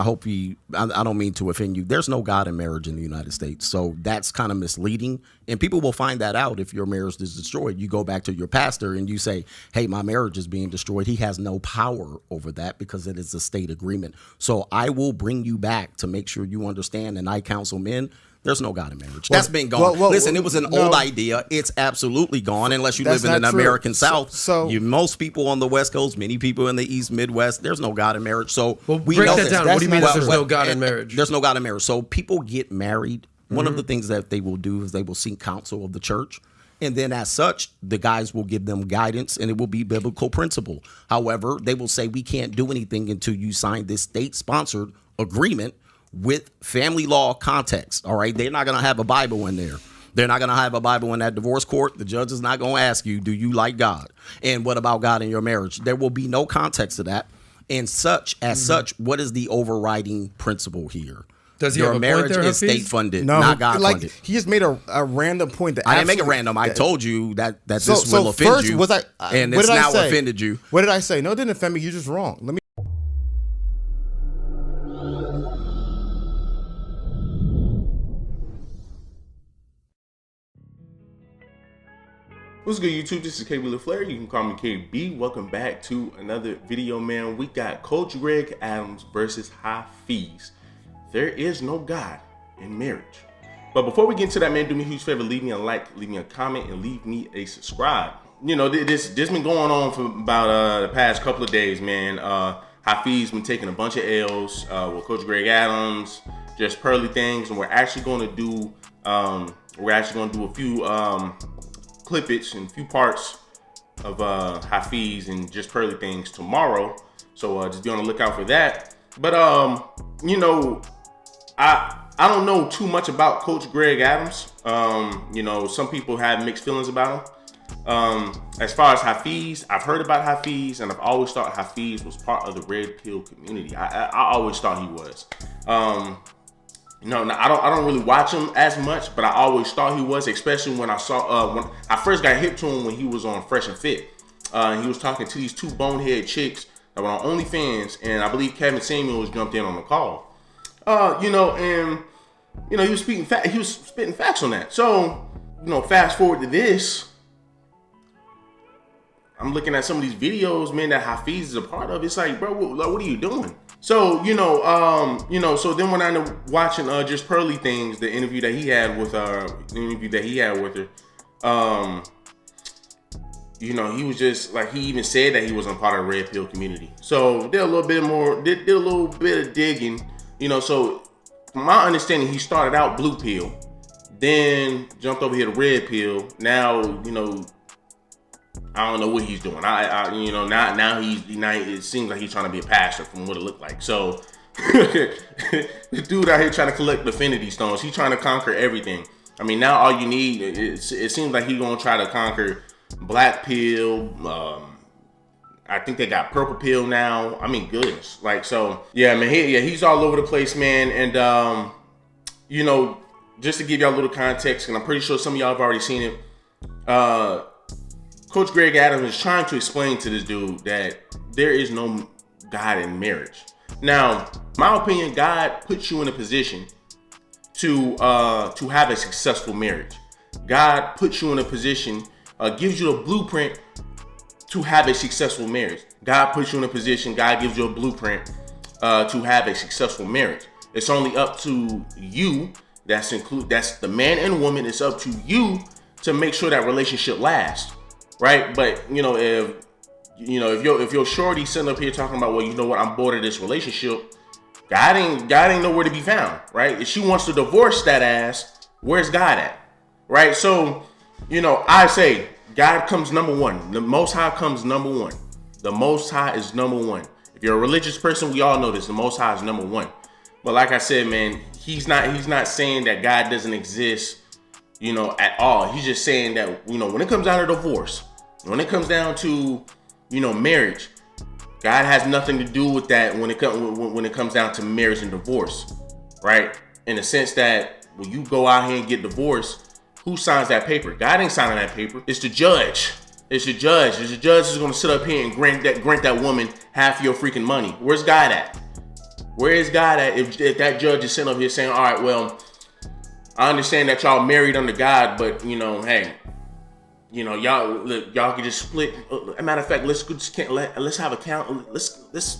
I hope I don't mean to offend you. There's no God in marriage in the United States. So that's kind of misleading. And people will find that out if your marriage is destroyed. You go back to your pastor and you say, hey, my marriage is being destroyed. He has no power over that because it is a state agreement. So I will bring you back to make sure you understand. And I counsel men. There's no God in marriage. That's been gone. Listen, it was an old idea. It's absolutely gone unless you live in an American South. Most people on the West Coast, many people in the East Midwest, there's no God in marriage. So we break that down. What do you mean there's no God in marriage? There's no God in marriage. So people get married. One of the things that they will do is they will seek counsel of the church. And then as such, the guys will give them guidance and it will be biblical principle. However, they will say we can't do anything until you sign this state-sponsored agreement with family law context. All right. They're not going to have a Bible in there. They're not going to have a Bible in that divorce court. The judge is not going to ask you, do you like God? And what about God in your marriage? There will be no context to that. And such, what is the overriding principle here? Does he your have a marriage point there, is state funded, not God funded. He just made a random point that I didn't make it random. I told you that this will offend you. And it's now offended you. What did I say? No, it didn't offend me. You're just wrong. Let me. What's good, YouTube? This is KB LaFleur. You can call me KB. Welcome back to another video, man. We got Coach Greg Adams versus Hafeez. There is no God in marriage. But before we get into that, man, do me a huge favor. Leave me a like, leave me a comment, and leave me a subscribe. You know, this been going on for about the past couple of days, man. Hafeez been taking a bunch of L's with Coach Greg Adams, just pearly things, and we're actually going to do a few clippage and a few parts of Hafeez and just pearly things tomorrow. So just be on the lookout for that. But you know, I don't know too much about Coach Greg Adams. You know, some people have mixed feelings about him. As far as Hafeez, I've heard about Hafeez, and I've always thought Hafeez was part of the red pill community. I always thought he was. You know, I don't really watch him as much, but I always thought he was, especially when I saw when I first got hip to him when he was on Fresh and Fit. He was talking to these two bonehead chicks that were on OnlyFans, and I believe Kevin Samuels jumped in on the call. You know, and you know, he was spitting facts on that. So, you know, fast forward to this, I'm looking at some of these videos, man, that Hafeez is a part of. It's like, bro, what are you doing? So, so then when I'm watching just pearly things, the interview that he had with her, you know, he was just like, he even said that he wasn't part of the red pill community. So did a little bit of digging, you know. So from my understanding, he started out blue pill, then jumped over here to red pill. Now, you know, I don't know what he's doing. You know, now it seems like he's trying to be a pastor from what it looked like. So the dude out here trying to collect Infinity Stones. He's trying to conquer everything. I mean, now all you need, it seems like he's going to try to conquer black pill. I think they got purple pill now. I mean, goodness. Like, so, yeah, man, he's all over the place, man. And, you know, just to give y'all a little context, and I'm pretty sure some of y'all have already seen it, Coach Greg Adams is trying to explain to this dude that there is no God in marriage. Now, my opinion, God puts you in a position to have a successful marriage. God puts you in a position, gives you a blueprint to have a successful marriage. God puts you in a position, God gives you a blueprint to have a successful marriage. It's only up to you, that's the man and woman, it's up to you to make sure that relationship lasts. Right, but you know, if your shorty sitting up here talking about, well, you know what, I'm bored of this relationship, God ain't nowhere to be found, right? If she wants to divorce that ass, where's God at, right? So, you know, I say God comes number one. The Most High comes number one. The Most High is number one. If you're a religious person, we all know this. The Most High is number one. But like I said, man, he's not saying that God doesn't exist, you know, at all. He's just saying that, you know, when it comes down to divorce, when it comes down to, you know, marriage, God has nothing to do with that when it comes down to marriage and divorce, right? In the sense that when you go out here and get divorced, who signs that paper? God ain't signing that paper. It's the judge. It's the judge. It's the judge is going to sit up here and grant that woman half your freaking money. Where's God at? Where is God at if that judge is sitting up here saying, all right, well, I understand that y'all married under God, but hey, y'all can just split. As a matter of fact, let's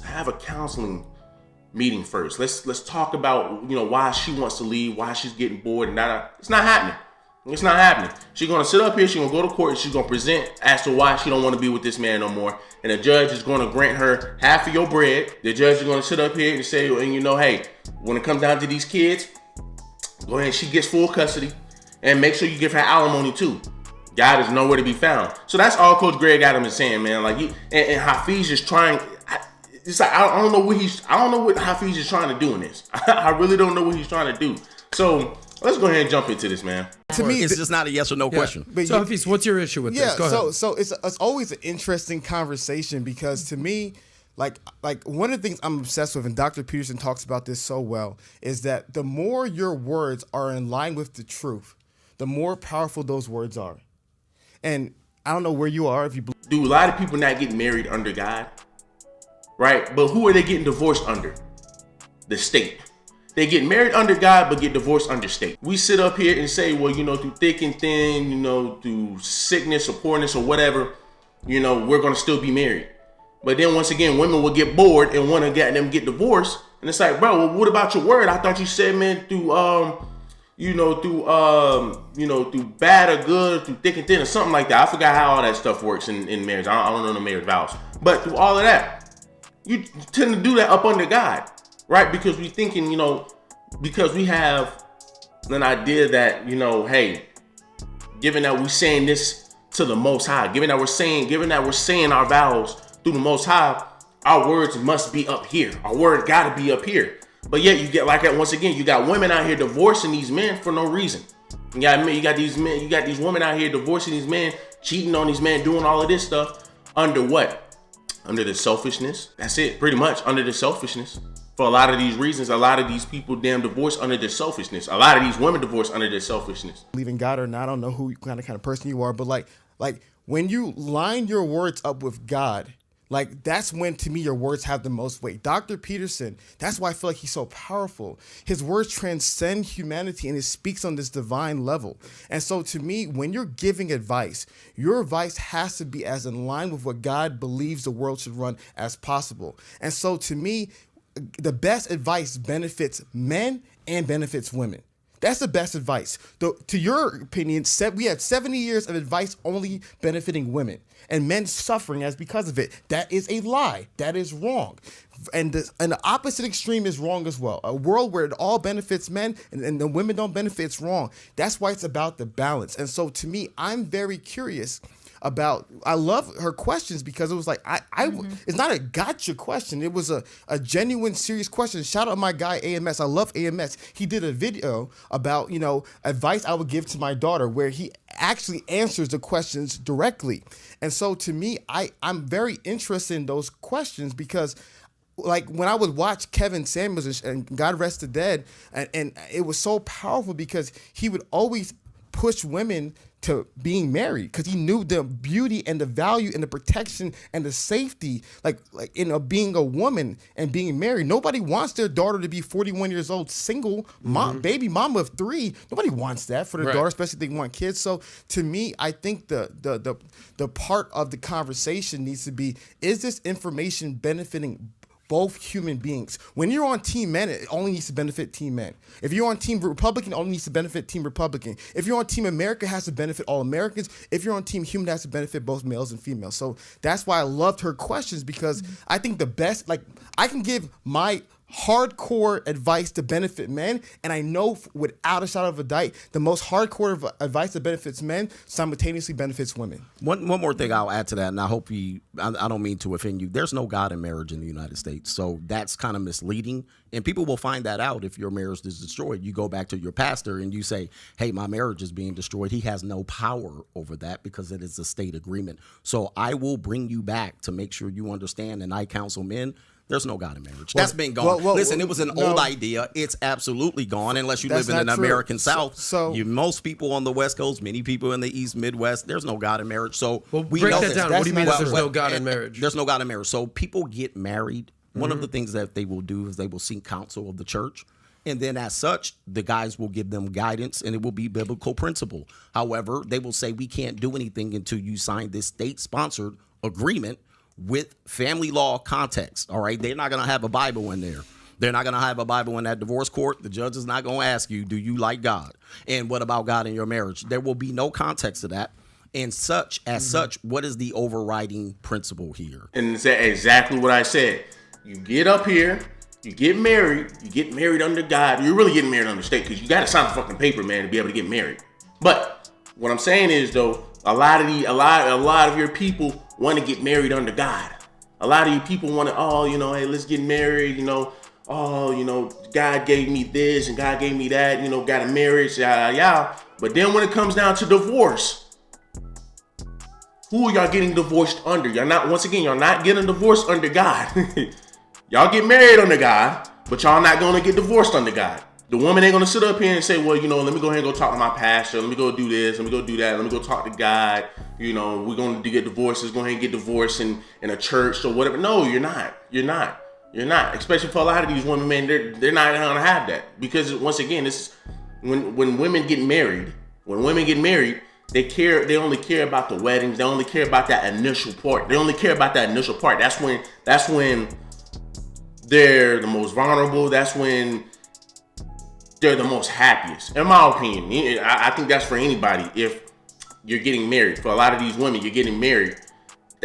have a counseling meeting first. Let's talk about why she wants to leave, why she's getting bored, and that. It's not happening. It's not happening. She's gonna sit up here. She's gonna go to court. And she's gonna present as to why she don't want to be with this man no more. And the judge is gonna grant her half of your bread. The judge is gonna sit up here and say, hey, when it comes down to these kids, go ahead. She gets full custody, and make sure you give her alimony too. God is nowhere to be found. So that's all Coach Greg Adams is saying, man. Like and Hafiz is trying. It's like I don't know what Hafiz is trying to do in this. I really don't know what he's trying to do. So let's go ahead and jump into this, man. To me, it's just not a yes or no question. But so Hafiz, what's your issue with this? Go ahead. So it's always an interesting conversation because to me, like one of the things I'm obsessed with, and Dr. Peterson talks about this so well, is that the more your words are in line with the truth, the more powerful those words are. And I don't know where you are if you do a lot of people not get married under God, right? But who are they getting divorced under? The state. They get married under God, but get divorced under state. We sit up here and say, well, through thick and thin, through sickness or poorness or whatever, we're going to still be married. But then once again, women will get bored and want to get divorced. And it's like, bro, well, what about your word? I thought you said, man, through bad or good, through thick and thin or something like that. I forgot how all that stuff works in marriage. I don't know the marriage vows. But through all of that, you tend to do that up under God. Right, because we thinking, because we have an idea that, hey, given that we're saying this to the Most High, given that we're saying our vows through the Most High, our words must be up here. Our word got to be up here. But yet you get like that once again. You got women out here divorcing these men for no reason. You got these women out here divorcing these men, cheating on these men, doing all of this stuff under what? Under the selfishness. That's it, pretty much under the selfishness. For a lot of these reasons, a lot of these people divorce under their selfishness. A lot of these women divorce under their selfishness. Believe in God or not, I don't know who kind of person you are, but like when you line your words up with God, like that's when to me your words have the most weight. Dr. Peterson, that's why I feel like he's so powerful. His words transcend humanity and it speaks on this divine level. And so to me, when you're giving advice, your advice has to be as in line with what God believes the world should run as possible. And so to me, the best advice benefits men and benefits women. That's the best advice. To your opinion, we had 70 years of advice only benefiting women and men suffering as because of it. That is a lie. That is wrong. And the opposite extreme is wrong as well. A world where it all benefits men and the women don't benefit, it's wrong. That's why it's about the balance. And so to me, I'm very curious I love her questions because it was like, it's not a gotcha question. It was a genuine, serious question. Shout out my guy, AMS. I love AMS. He did a video about, advice I would give to my daughter where he actually answers the questions directly. And so to me, I'm very interested in those questions because like when I would watch Kevin Samuels and God Rest the Dead, and it was so powerful because he would always push women to being married because he knew the beauty and the value and the protection and the safety like being a woman and being married. Nobody wants their daughter to be 41 years old, single, baby mama of 3. Nobody wants that for their daughter, especially if they want kids. So to me, I think the part of the conversation needs to be, is this information benefiting both human beings? When you're on Team Men, it only needs to benefit Team Men. If you're on Team Republican, it only needs to benefit Team Republican. If you're on Team America, it has to benefit all Americans. If you're on Team Human, it has to benefit both males and females. So that's why I loved her questions because I think the best, I can give my hardcore advice to benefit men, and I know without a shadow of a doubt, the most hardcore advice that benefits men simultaneously benefits women. One more thing I'll add to that, and I hope I don't mean to offend you. There's no God in marriage in the United States, so that's kind of misleading, and people will find that out if your marriage is destroyed. You go back to your pastor and you say, hey, my marriage is being destroyed. He has no power over that because it is a state agreement. So I will bring you back to make sure you understand, and I counsel men, there's no God in marriage. That's been gone. Listen, it was an old idea. It's absolutely gone unless you live in an American South. So most people on the West Coast, many people in the East Midwest, there's no God in marriage. So we break that down. What do you mean there's no God in marriage? There's no God in marriage. So people get married One of the things that they will do is they will seek counsel of the church. And then as such, the guys will give them guidance and it will be biblical principle. However, they will say we can't do anything until you sign this state-sponsored agreement with family law context. All right. They're not going to have a Bible in there. They're not going to have a Bible in that divorce court. The judge is not going to ask you, do you like God? And what about God in your marriage? There will be no context to that. And such, what is the overriding principle here? And it's exactly what I said. You get up here, you get married under God. You're really getting married under state because you got to sign a fucking paper, man, to be able to get married. But what I'm saying is, though, a lot of your people want to get married under God. A lot of you people want to, hey, let's get married, God gave me this and God gave me that, got a marriage, yada. But then when it comes down to divorce, who are y'all getting divorced under? You're not getting divorced under God. Y'all get married under God, but y'all not going to get divorced under God. The woman ain't going to sit up here and say, well, let me go ahead and go talk to my pastor. Let me go do this. Let me go do that. Let me go talk to God. We're going to get divorced. Let's go ahead and get divorced in a church or whatever. No, you're not. You're not. Especially for a lot of these women, man, they're not going to have that. Because once again, this is when women get married, they only care about the weddings. They only care about that initial part. That's when they're the most vulnerable. That's when they're the most happiest. In my opinion, I think that's for anybody. If you're getting married, for a lot of these women, you're getting married.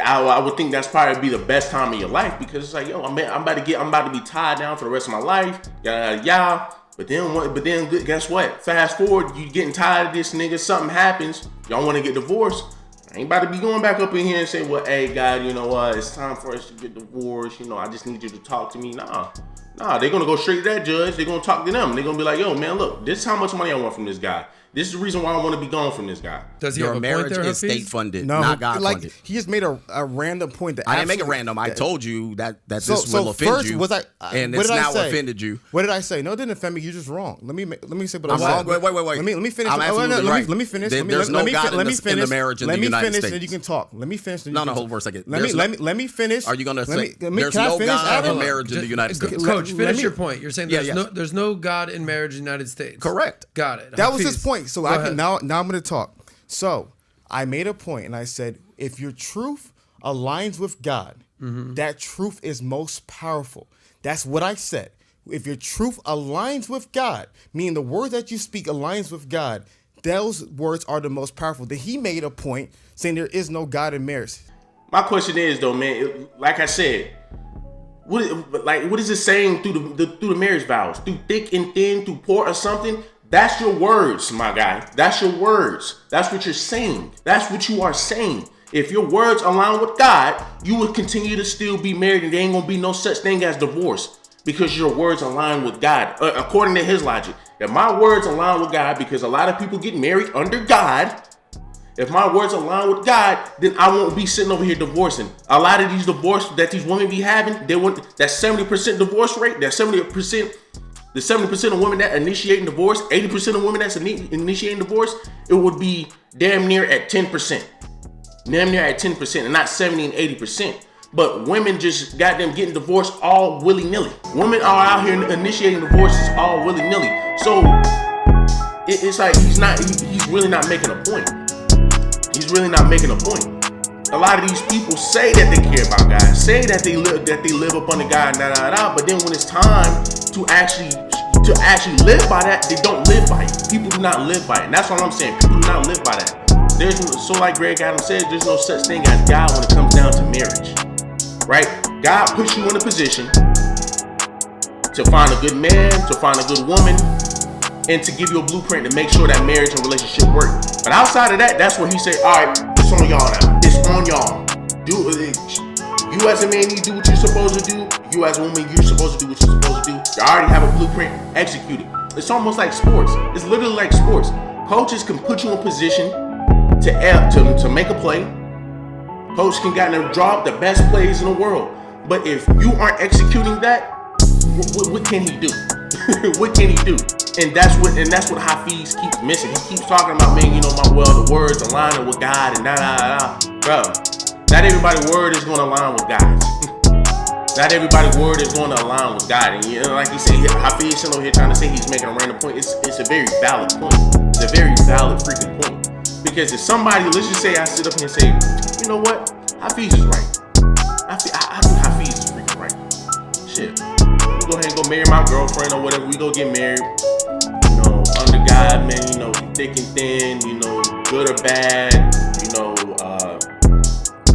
I would think that's probably be the best time of your life because it's like, I'm about to be tied down for the rest of my life. But then guess what? Fast forward, you getting tired of this nigga. Something happens. Y'all want to get divorced. I ain't about to be going back up in here and say, well, hey, God, you know what? It's time for us to get divorced. I just need you to talk to me. Nah, they're going to go straight to that judge. They're going to talk to them. They're going to be like, yo, man, look, this is how much money I want from this guy. This is the reason why I want to be gone from this guy. Does he Your have a marriage point there, is state funded, no, not God funded. He just made a random point that I didn't make it random. I told you that this will offend first you. And what it's did I now say? offended you. What did I say? No, it didn't offend me. You're just wrong. Let me say what I'm I said. wrong. Wait. Let me finish. I'm absolutely right. Let me finish. There's no God in the marriage in the United States. Then you can talk. Let me finish. No, hold for a second. Let me finish. Are you going to say there's no God in marriage in the United States? Coach, finish your point. You're saying there's no God in marriage in the United States. Correct. Got it. That was his point. So now I'm going to talk. So I made a point and I said, if your truth aligns with God, that truth is most powerful. That's what I said. If your truth aligns with God, meaning the word that you speak aligns with God, those words are the most powerful. Then he made a point saying there is no God in marriage. My question is though, man, like I said, what is it saying through the marriage vows? Through thick and thin, through poor or something? That's your words, my guy. That's your words. That's what you're saying. That's what you are saying. If your words align with God, you will continue to still be married and there ain't gonna be no such thing as divorce because your words align with God, according to his logic. If my words align with God, because a lot of people get married under God, if my words align with God, then I won't be sitting over here divorcing. A lot of these divorces that these women be having, that 70% divorce rate, that 70%. The 70% of women that initiating divorce, 80% of women that's initiating divorce, it would be damn near at 10%. Damn near at 10% and not 70 and 80%. But women just got them getting divorced all willy-nilly. Women are out here initiating divorces all willy-nilly. So it's like he's really not making a point. He's really not making a point. A lot of these people say that they care about God, say that they live up under God, but then when it's time to actually live by that, they don't live by it. People do not live by it. And that's what I'm saying. People do not live by that. So like Greg Adams said, there's no such thing as God when it comes down to marriage. Right? God puts you in a position to find a good man, to find a good woman, and to give you a blueprint to make sure that marriage and relationship work. But outside of that, that's when he said, all right, it's on y'all now. It's on y'all. You as a man, you do what you're supposed to do. You as a woman, you're supposed to do what you're supposed to do. You already have a blueprint, execute it. It's almost like sports. It's literally like sports. Coaches can put you in position to make a play. Coach can get in draw the best plays in the world. But if you aren't executing that, what can he do? What can he do? And that's what Hafiz keeps missing. He keeps talking about, man, the words aligning with God and Bro, not everybody's word is gonna align with God's. Not everybody's word is going to align with God. And like he said, Hafiz sitting over here trying to say he's making a random point. It's a very valid point. It's a very valid freaking point. Because if somebody, let's just say I sit up here and say, you know what? Hafiz is right. I think Hafiz is freaking right. Shit. We go ahead and go marry my girlfriend or whatever. We go get married. You know, under God, man, you know, thick and thin, you know, good or bad, you know,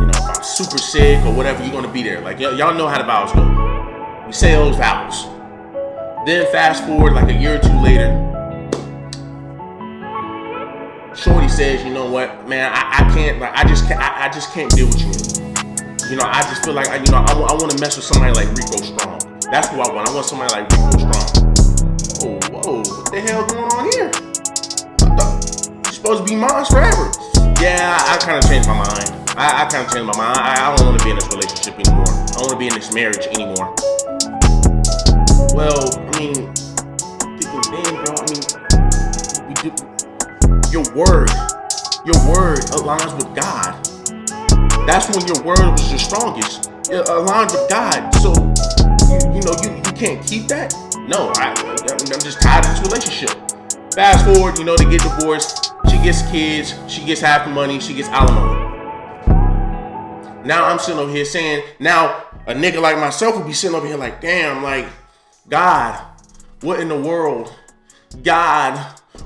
if I'm super sick or whatever, you're gonna be there. Like y'all know how the vows go. We say those vows. Then fast forward like a year or two later, Shorty says, you know what, man, I can't, like, I just can't deal with you. You know, I just feel like, I want to mess with somebody like Rico Strong. That's who I want. I want somebody like Rico Strong. Oh, whoa, what the hell going on here? You're supposed to be mine forever. Yeah, I kind of changed my mind. I kind of changed my mind. I don't want to be in this relationship anymore. I don't want to be in this marriage anymore. Well, I mean, then, bro, I mean, we do. Your word aligns with God. That's when your word was your strongest. It aligns with God. So, you can't keep that? No, I'm just tired of this relationship. Fast forward, they get divorced. She gets kids. She gets half the money. She gets alimony. Now I'm sitting over here saying, now a nigga like myself would be sitting over here like, damn, like, God, what in the world? God,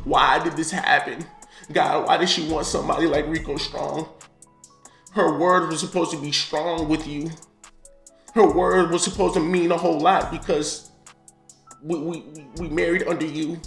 why did this happen? God, why did she want somebody like Rico Strong? Her word was supposed to be strong with you. Her word was supposed to mean a whole lot because we married under you.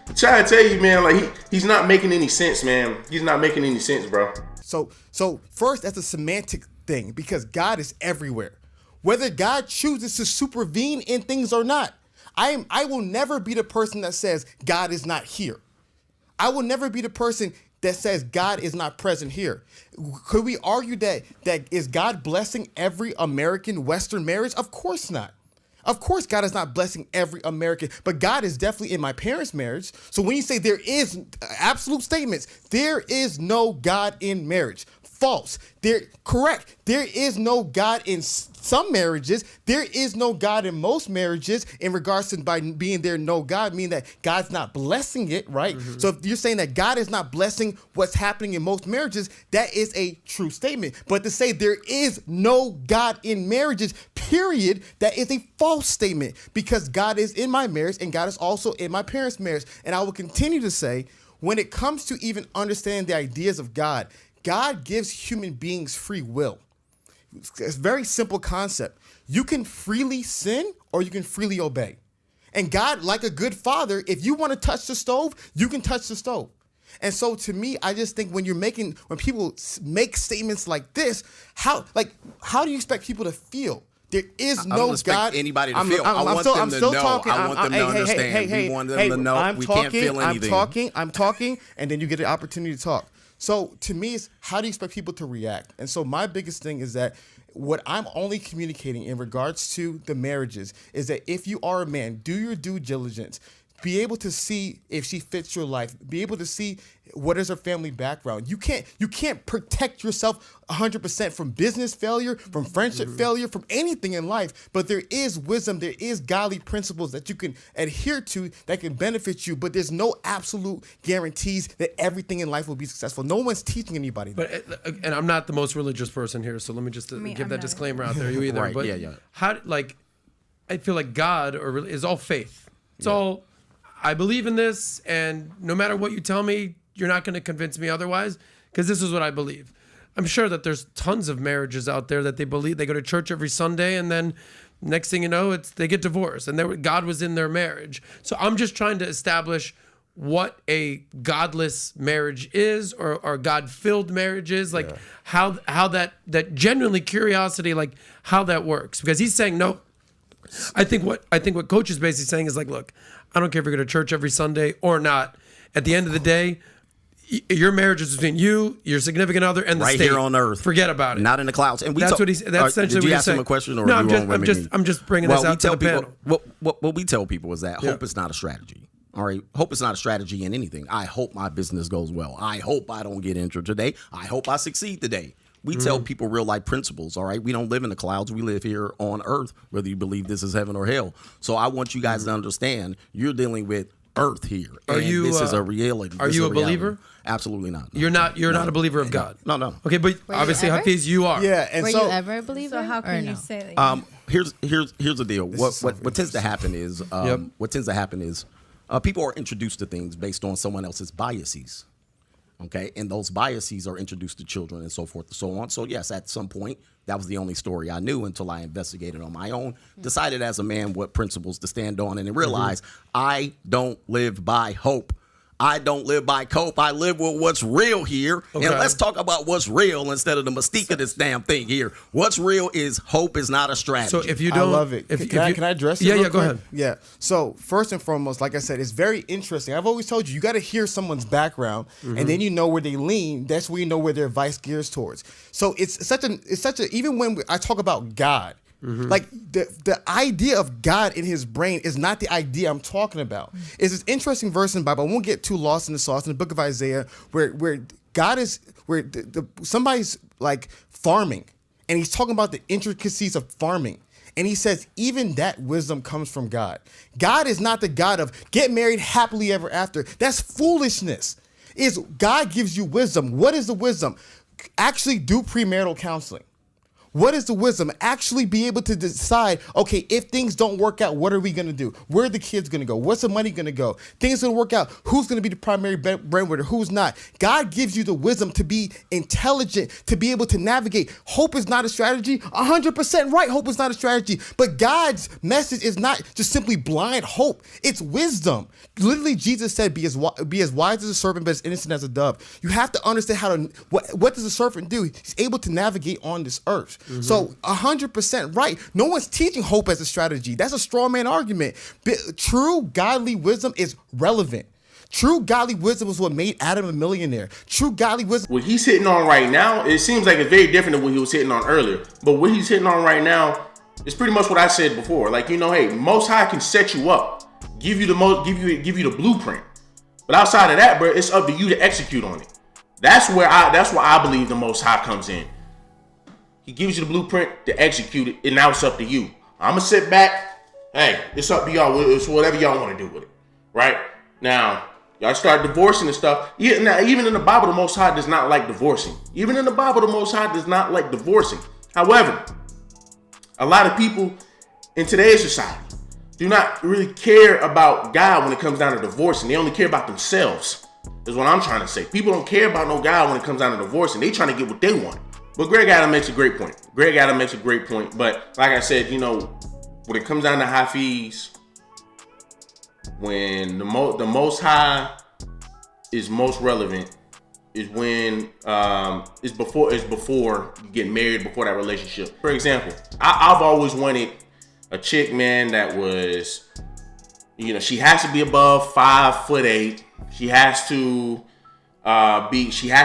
I'm trying to tell you, man, like he's not making any sense, man. He's not making any sense, bro. So first, that's a semantic thing because God is everywhere. Whether God chooses to supervene in things or not, I will never be the person that says God is not here. I will never be the person that says God is not present here. Could we argue that is God blessing every American Western marriage? Of course not. Of course, God is not blessing every American, but God is definitely in my parents' marriage. So when you say there is absolute statements, there is no God in marriage. False. Correct. There is no God in some marriages. There is no God in most marriages in regards to by being there no God, meaning that God's not blessing it, right? Mm-hmm. So if you're saying that God is not blessing what's happening in most marriages, that is a true statement. But to say there is no God in marriages, period, that is a false statement because God is in my marriage and God is also in my parents' marriage. And I will continue to say, when it comes to even understanding the ideas of God, God gives human beings free will. It's a very simple concept. You can freely sin or you can freely obey. And God, like a good father, if you want to touch the stove, you can touch the stove. And so to me, I just think when people make statements like this, how do you expect people to feel? There is no God. I don't expect anybody to feel. I want them to know. I want them to understand. We want them to know we can't feel anything. I'm talking, and then you get the opportunity to talk. So to me, it's how do you expect people to react? And so my biggest thing is that what I'm only communicating in regards to the marriages is that if you are a man, do your due diligence. Be able to see if she fits your life. Be able to see what is her family background. You can't protect yourself 100% from business failure, from friendship failure, from anything in life. But there is wisdom, there is godly principles that you can adhere to that can benefit you. But there's no absolute guarantees that everything in life will be successful. No one's teaching anybody that. But and I'm not the most religious person here, so let me just give that disclaimer out there. You either, right? But Yeah. I feel like God is all faith. It's all. I believe in this, and no matter what you tell me, you're not going to convince me otherwise, because this is what I believe. I'm sure that there's tons of marriages out there that they believe, they go to church every Sunday, and then next thing you know, they get divorced, and God was in their marriage. So I'm just trying to establish what a godless marriage is, or God-filled marriage is, like how that genuinely curiosity, like how that works, because he's saying no. I think what Coach is basically saying is like, look, I don't care if you go to church every Sunday or not. At the end of the day, your marriage is between you, your significant other, and the state. Right here on earth. Forget about it. Not in the clouds. And that's essentially what he's saying. Did you ask him a question, or no? I'm just bringing this out to the panel. What we tell people is that hope is not a strategy. All right, hope is not a strategy in anything. I hope my business goes well. I hope I don't get injured today. I hope I succeed today. We tell people real life principles, all right? We don't live in the clouds. We live here on earth, whether you believe this is heaven or hell. So I want you guys to understand you're dealing with earth here. Are you, this is a reality. are This you is a reality. believer? Absolutely not. You're not a believer of God. No. Okay, but you obviously, ever? Hafiz, you are. Yeah, and Were so you ever a believer? So how or can no? you say that? Here's the deal. What something tends to happen is people are introduced to things based on someone else's biases. Okay, and those biases are introduced to children and so forth and so on. So yes, at some point, that was the only story I knew until I investigated on my own, decided as a man what principles to stand on, and then realized I don't live by hope. I don't live by cope. I live with what's real here. Okay. And let's talk about what's real instead of the mystique of this damn thing here. What's real is hope is not a strategy. So if you I don't, love it. If, Can I address it? Yeah, real yeah. Go quick? ahead. Yeah. So first and foremost, like I said, it's very interesting. I've always told you got to hear someone's background, and then you know where they lean. That's where you know where their advice gears towards. So it's such a even when I talk about God. Like the idea of God in his brain is not the idea I'm talking about. It's this interesting verse in the Bible. I won't get too lost in the sauce in the book of Isaiah where God is where somebody's like farming and he's talking about the intricacies of farming. And he says, even that wisdom comes from God. God is not the God of get married happily ever after. That's foolishness. God gives you wisdom. What is the wisdom? Actually do premarital counseling. What is the wisdom? Actually be able to decide, okay, if things don't work out, what are we going to do? Where are the kids going to go? What's the money going to go? Things going to work out. Who's going to be the primary breadwinner? Who's not? God gives you the wisdom to be intelligent, to be able to navigate. Hope is not a strategy. 100% right. Hope is not a strategy. But God's message is not just simply blind hope. It's wisdom. Literally, Jesus said, be as wise as a serpent, but as innocent as a dove. You have to understand how to, what does a serpent do? He's able to navigate on this earth. So 100% right. No one's teaching hope as a strategy. That's a straw man argument. True godly wisdom is relevant. True godly wisdom is what made Adam a millionaire. True godly wisdom. What he's hitting on right now, it seems like it's very different than what he was hitting on earlier. But what he's hitting on right now is pretty much what I said before. Like, hey, Most High can set you up, give you the blueprint. But outside of that, bro, it's up to you to execute on it. That's where I believe the Most High comes in. He gives you the blueprint to execute it, and now it's up to you. I'm gonna sit back. Hey, it's up to y'all. It's whatever y'all want to do with it, right? Now, y'all start divorcing and stuff. Yeah, now, even in the Bible, the Most High does not like divorcing. Even in the Bible, the Most High does not like divorcing. However, a lot of people in today's society do not really care about God when it comes down to divorcing. They only care about themselves, is what I'm trying to say. People don't care about no God when it comes down to divorcing. They trying to get what they want. But Greg Adam makes a great point. But like I said, when it comes down to Hafiz, when the Most High is most relevant is when is before you get married, before that relationship. For example, I've always wanted a chick, man, that was, she has to be above 5'8". She has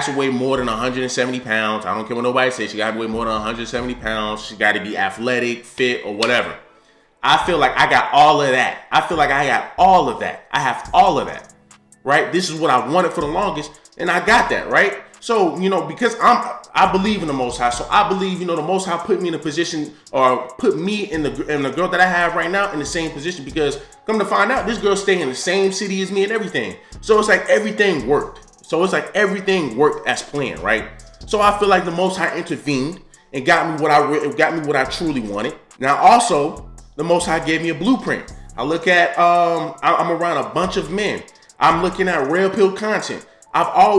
to weigh more than 170 pounds. I don't care what nobody says. She got to weigh more than 170 pounds. She got to be athletic, fit, or whatever. I feel like I got all of that. I have all of that, right? This is what I wanted for the longest, and I got that, right? So, because I believe in the Most High. So I believe, the Most High put me in a position, or put me in the girl that I have right now in the same position, because come to find out, this girl staying in the same city as me and everything. So it's like everything worked. As planned, right? So I feel like the Most High intervened and got me what I truly wanted. Now, also, the Most High gave me a blueprint. I look at, I'm around a bunch of men. I'm looking at Red Pill content. I'm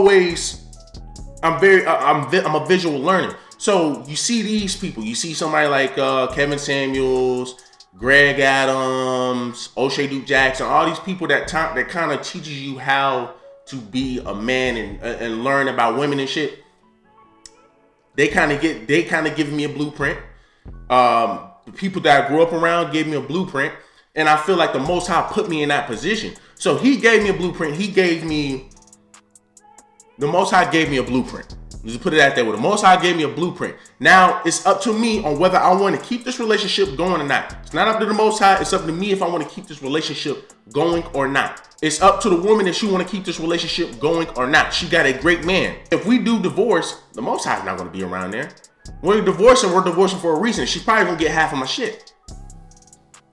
a visual learner. So you see these people. You see somebody like Kevin Samuels, Greg Adams, O'Shea Duke Jackson, all these people that kind of teaches you how to be a man and learn about women and shit. They kind of give me a blueprint. The people that I grew up around gave me a blueprint, and I feel like the Most High put me in that position. So he gave me a blueprint. The Most High gave me a blueprint. Just put it out there. With the Most High gave me a blueprint. Now it's up to me on whether I want to keep this relationship going or not. It's not up to the Most High. It's up to me if I want to keep this relationship going or not. It's up to the woman if she want to keep this relationship going or not. She got a great man. If we do divorce, the Most High is not going to be around there. We're divorcing for a reason. She's probably going to get half of my shit.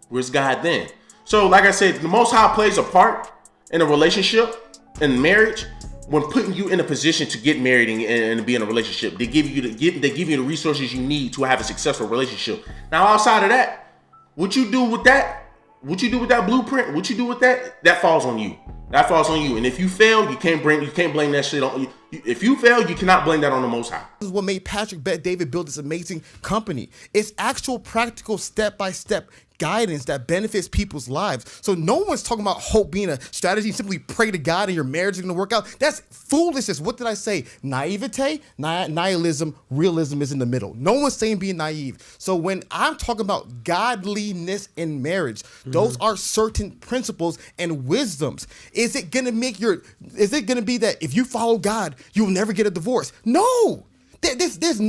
Where's God then? So like I said, the Most High plays a part in a relationship, in marriage, when putting you in a position to get married and be in a relationship. They give you the resources you need to have a successful relationship. Now, outside of that, what you do with that blueprint, what you do with that falls on you. That falls on you. And if you fail, you can't blame that shit on you. If you fail, you cannot blame that on the Most High. This is what made Patrick Bet David build this amazing company. It's actual practical step-by-step guidance that benefits people's lives. So no one's talking about hope being a strategy. Simply pray to God and your marriage is going to work out. That's foolishness. What did I say? Naivete, nihilism, realism is in the middle. No one's saying being naive. So when I'm talking about godliness in marriage, those are certain principles and wisdoms. Is it going to be that if you follow God, you will never get a divorce? No. There's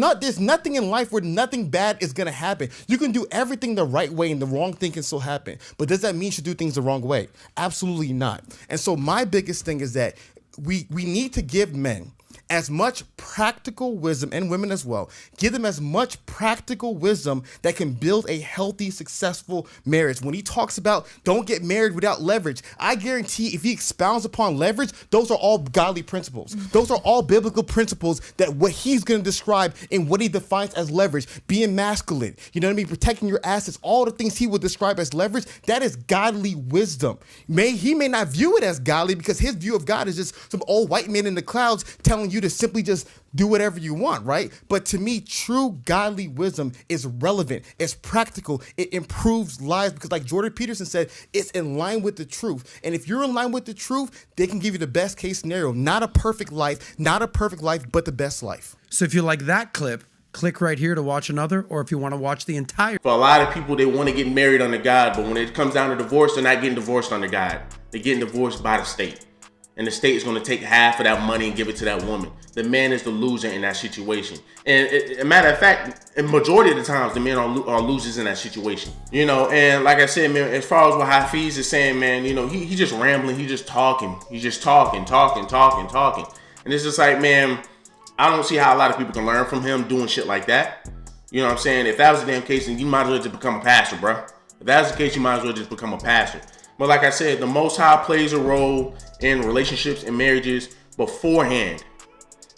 nothing in life where nothing bad is going to happen. You can do everything the right way and the wrong thing can still happen. But does that mean you should do things the wrong way? Absolutely not. And so my biggest thing is that we need to give men as much practical wisdom, and women as well, give them as much practical wisdom that can build a healthy, successful marriage. When he talks about don't get married without leverage, I guarantee if he expounds upon leverage, those are all godly principles. Those are all biblical principles that what he's going to describe in what he defines as leverage, being masculine, you know what I mean, protecting your assets, all the things he would describe as leverage, that is godly wisdom. He may not view it as godly because his view of God is just some old white man in the clouds telling you to simply just do whatever you want, right? But to me, true godly wisdom is relevant, it's practical, it improves lives because like Jordan Peterson said, it's in line with the truth. And if you're in line with the truth, they can give you the best case scenario, not a perfect life, but the best life. So if you like that clip, click right here to watch another, or if you want to watch the entire. For a lot of people, they want to get married under God, but when it comes down to divorce, they're not getting divorced under God. They're getting divorced by the state. And the state is going to take half of that money and give it to that woman. The man is the loser in that situation. And a matter of fact, a majority of the times, the men are losers in that situation. You know, and like I said, man, as far as what Hafiz is saying, man, you know, he just rambling. He just talking. He's just talking. And it's just like, man, I don't see how a lot of people can learn from him doing shit like that. You know what I'm saying? If that was the damn case, then you might as well just become a pastor, bro. If that's the case, you might as well just become a pastor. But like I said, the Most High plays a role in relationships and marriages beforehand.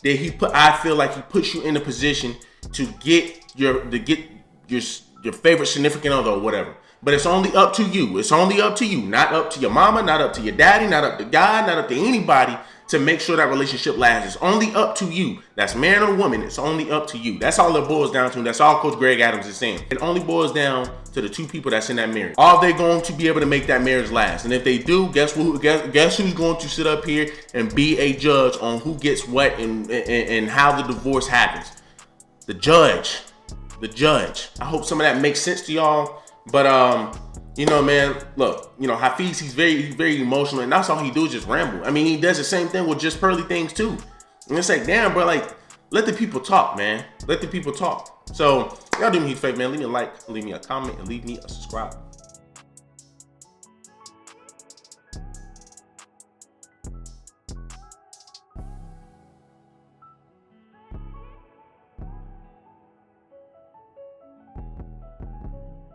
I feel like he puts you in a position to get your favorite significant other or whatever. But it's only up to you. It's only up to you. Not up to your mama, not up to your daddy, not up to God, not up to anybody to make sure that relationship lasts. It's only up to you. That's man or woman. It's only up to you. That's all it boils down to. And that's all Coach Greg Adams is saying. It only boils down to the two people that's in that marriage. Are they going to be able to make that marriage last? And if they do, guess who's going to sit up here and be a judge on who gets what and how the divorce happens? The judge. I hope some of that makes sense to y'all. But you know, man, look, you know, Hafiz, he's very emotional, and that's all he do is just ramble. I mean, he does the same thing with just pearly things too. And it's like, damn, bro, like, let the people talk, man. Let the people talk. So y'all do me a favor, man. Leave me a like, leave me a comment, and leave me a subscribe.